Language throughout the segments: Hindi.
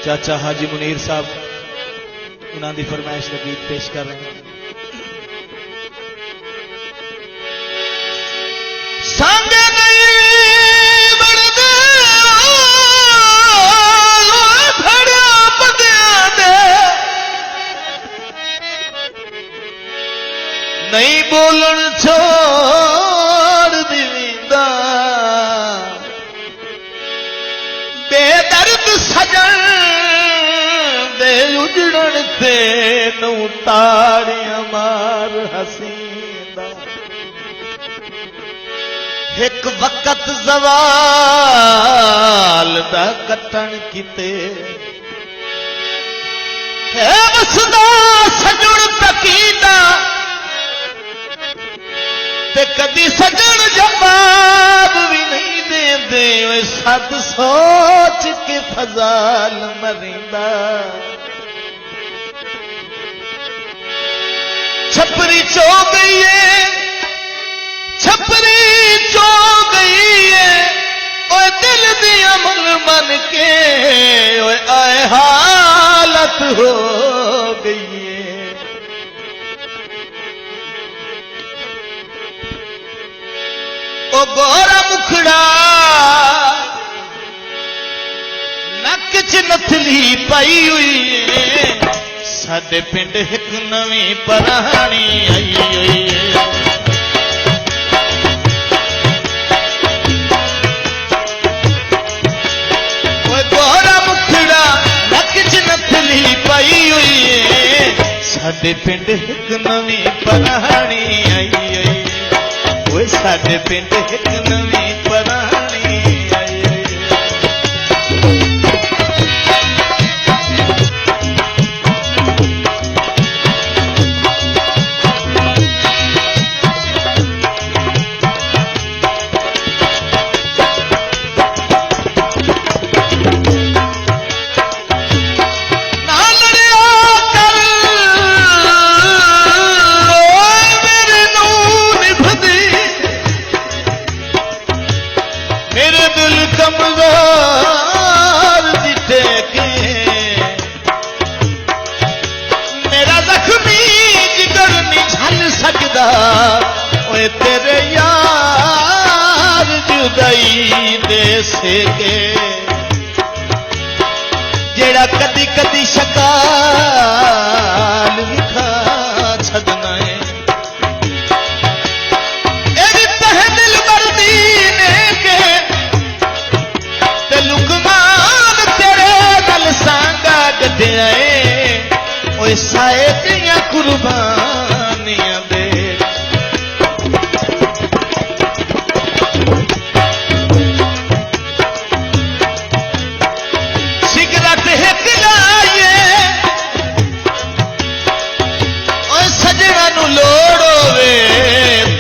चाचा हाजी मुनीर साहब उन्होंने फरमाइश का गीत पेश कर रहे हैं। नहीं बोलन छोड़ दींदा बेदर्द सजन दे उजड़न ते नू ताड़ियां मार हसींदा एक वक्त ज़वाल दा कटन किते है वसदा सजन तकीदा ते कदी सजन जवाब भी नहीं देंदे सद सोच के फजाल मरिंदा छपरी चो गई है छपरी चो गई है ओए दिल दी अमल मन के ओए आए हालत हो गई है ओ गोरा मुखड़ा नक च नथली पाई हुई है साडे पिंड एक नवी परानी आई हुई है ओ गोरा मुखड़ा नक च नथली पाई हुई है साडे पिंड एक नवी परानी आई हुई है साडे पिंड एक नवी परानी आई कमज़ोर दिटे के मेरा जख्मी जिगर नहीं झल सकदा ओए तेरे यार जुदाई दे सके जेड़ा कदी कदी शकाल लिखा छदना है साए दियां कुर्बानियां दे सिगरट हिक लाइए और सजना नू लोड़ होवे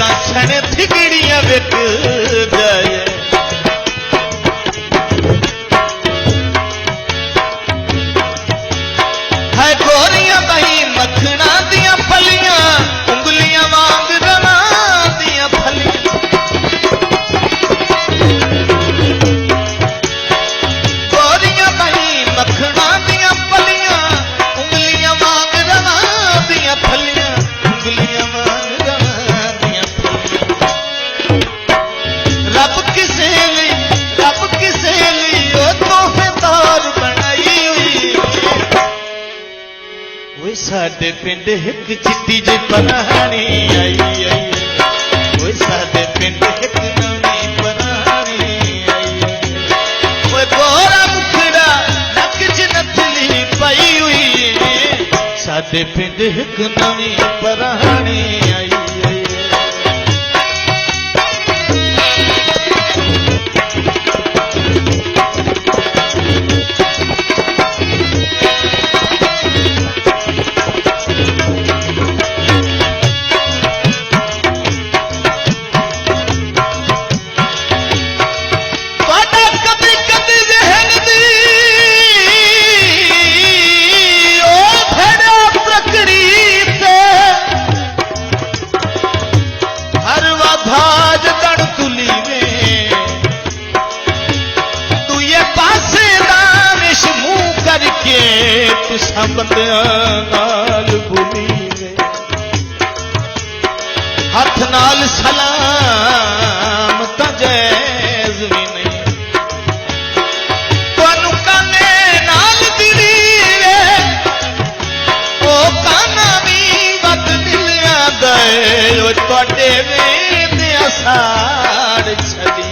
तां छण थिगड़ियां विक जाए मखना दिया फलियां उंगलियां वांग रवा दिया फलियां गोरियां बही मखना दिया फलियां उंगलियां वांग रवा दिया फलियां उंगलियां वांग रवा दिया फलियां रब किसे लिए ओ तोहफेदार बनाई हुई साडे पिंड एक चिट्टी जी परानी आई ओए साडे पिंड एक नवी परानी आई ओए गोरा मुखड़ा नक च नथली पाई हुई है साडे पिंड एक नवी परानी आई असां बंदियां नाल भुली गए हथ नाल सलाम तां जैज़ भी नहीं तुहानू काने नाल दिली वे ओ काना भी वद दिलिया दे ओ तुहाडे वेंदे साड़ छड़ी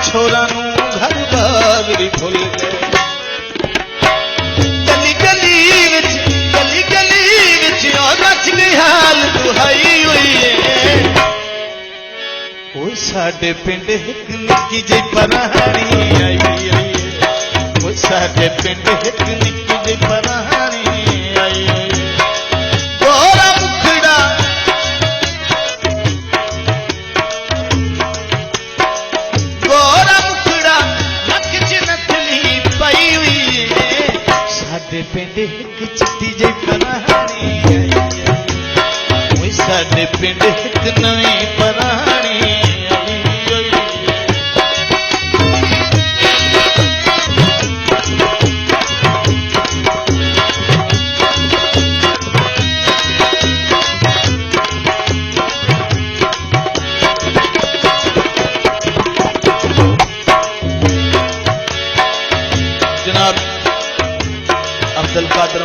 छोरा नू घर बार भी भुल गए गली गली विच नच गई हाल दुहाई हुई है कोई साडे पिंड एक निक्की जी परानी आई कोई साडे पिंड एक निक्की जी परानी आई गोरा मुखड़ा पिंड एक चिट्टी जी परानी आई साडे पिंड एक नवी परानी आई जनाब अब्दुल कादर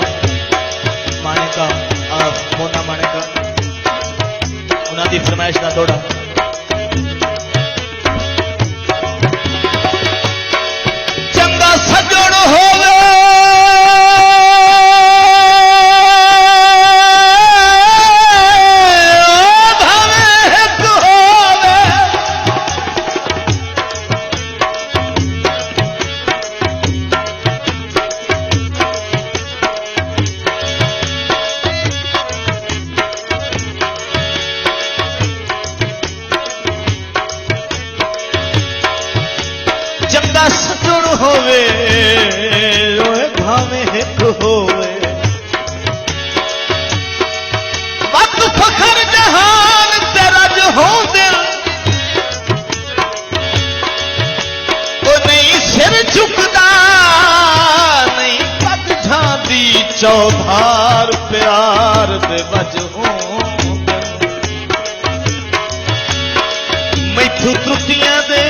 माने का मोना माने का उन्होंने फरमाइश का दौड़ा चंगा सजण होवे चंगा सजण होवे भावे हिक होवे वक्त फखर जहान तेरा जो हो दिल वो नहीं सिर झुकदा नहीं पग झांदी चौधार प्यार दे वजहों मैथू त्रुटियां दे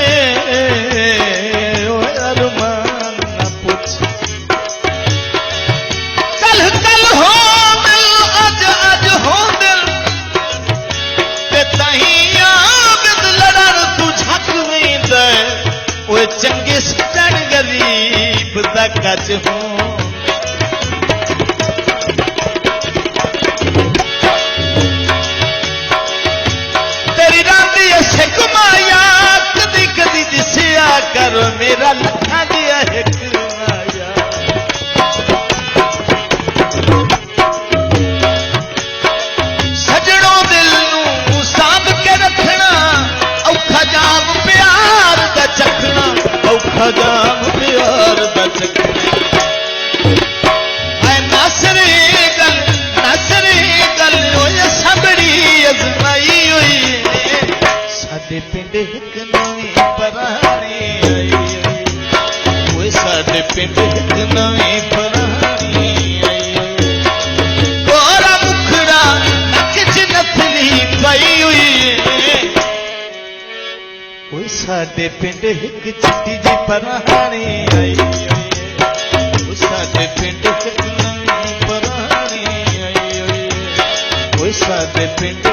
चंगे सजन गरीब दा कच हूं तेरी रांदी ऐसे घुमाया कदी कदी दिसिया करो मेरा लखा दिया एक माया सजनों दिल नू सांभ के रखना औखा जाम प्यार दा चखना औखा जाम प्यार दा चखना ऐ नासरे गल ओए सबड़ी अजमाई हुई साडे पिंड एक नवी परानी आई ओए साडे पिंड एक नवी परानी आई गोरा मुखड़ा नक च नथली पाई हुई कोई साडे पिंड एक चिट्टी जी परानी आई साडे पिंड एक नवी परानी आई कोई साडे पिंड